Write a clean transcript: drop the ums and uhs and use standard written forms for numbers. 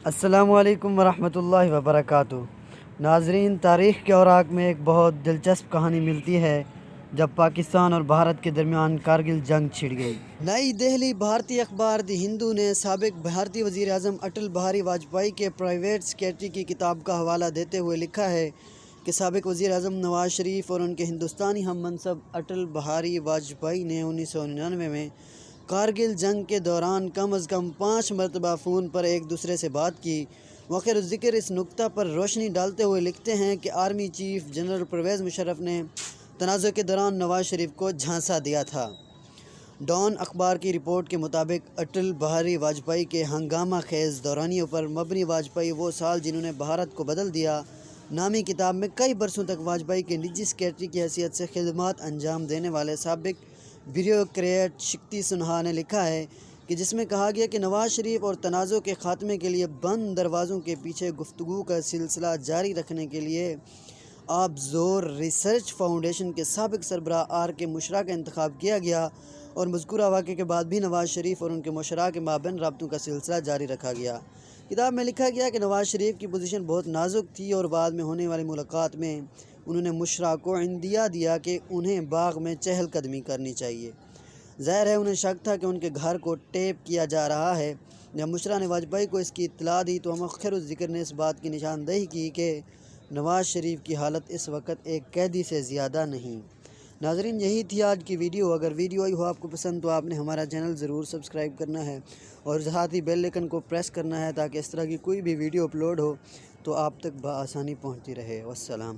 السلام علیکم ورحمۃ اللہ وبرکاتہ۔ ناظرین، تاریخ کے اوراق میں ایک بہت دلچسپ کہانی ملتی ہے جب پاکستان اور بھارت کے درمیان کارگل جنگ چھڑ گئی۔ نئی دہلی، بھارتی اخبار دی ہندو نے سابق بھارتی وزیر اعظم اٹل بہاری واجپئی کے پرائیویٹ سیکریٹری کی کتاب کا حوالہ دیتے ہوئے لکھا ہے کہ سابق وزیر اعظم نواز شریف اور ان کے ہندوستانی ہم منصب اٹل بہاری واجپئی نے 1999 میں کارگل جنگ کے دوران کم از کم 5 مرتبہ فون پر ایک دوسرے سے بات کی۔ موخر الذکر اس نکتہ پر روشنی ڈالتے ہوئے لکھتے ہیں کہ army chief general Pervez Musharraf نے تنازع کے دوران نواز شریف کو جھانسا دیا تھا۔ ڈان اخبار کی رپورٹ کے مطابق اٹل بہاری واجپئی کے ہنگامہ خیز دورانیوں پر مبنی واجپئی وہ سال جنہوں نے بھارت کو بدل دیا نامی کتاب میں کئی برسوں تک واجپئی کے نجی سیکریٹری کی حیثیت سے خدمات انجام دینے والے سابق بیوروکریٹ شکتی سنہا نے لکھا ہے کہ جس میں کہا گیا کہ نواز شریف اور تنازع کے خاتمے کے لیے بند دروازوں کے پیچھے گفتگو کا سلسلہ جاری رکھنے کے لیے آپ زور ریسرچ فاؤنڈیشن کے سابق سربراہ آر کے مشرا کا انتخاب کیا گیا اور مذکورہ واقعے کے بعد بھی نواز شریف اور ان کے مشرا کے مابین رابطوں کا سلسلہ جاری رکھا گیا۔ کتاب میں لکھا گیا کہ نواز شریف کی پوزیشن بہت نازک تھی اور بعد میں ہونے والی ملاقات میں انہوں نے مشرا کو عندیہ دیا کہ انہیں باغ میں چہل قدمی کرنی چاہیے۔ ظاہر ہے انہیں شک تھا کہ ان کے گھر کو ٹیپ کیا جا رہا ہے۔ جب مشرا نے واجپئی کو اس کی اطلاع دی تو مؤخر الذکر نے اس بات کی نشاندہی کی کہ نواز شریف کی حالت اس وقت ایک قیدی سے زیادہ نہیں۔ ناظرین، یہی تھی آج کی ویڈیو۔ اگر ویڈیو آئی ہو آپ کو پسند تو آپ نے ہمارا چینل ضرور سبسکرائب کرنا ہے اور ساتھ ہی بیل آئیکن کو پریس کرنا ہے تاکہ اس طرح کی کوئی بھی ویڈیو اپلوڈ ہو تو آپ تک بآسانی پہنچتی رہے۔ والسلام۔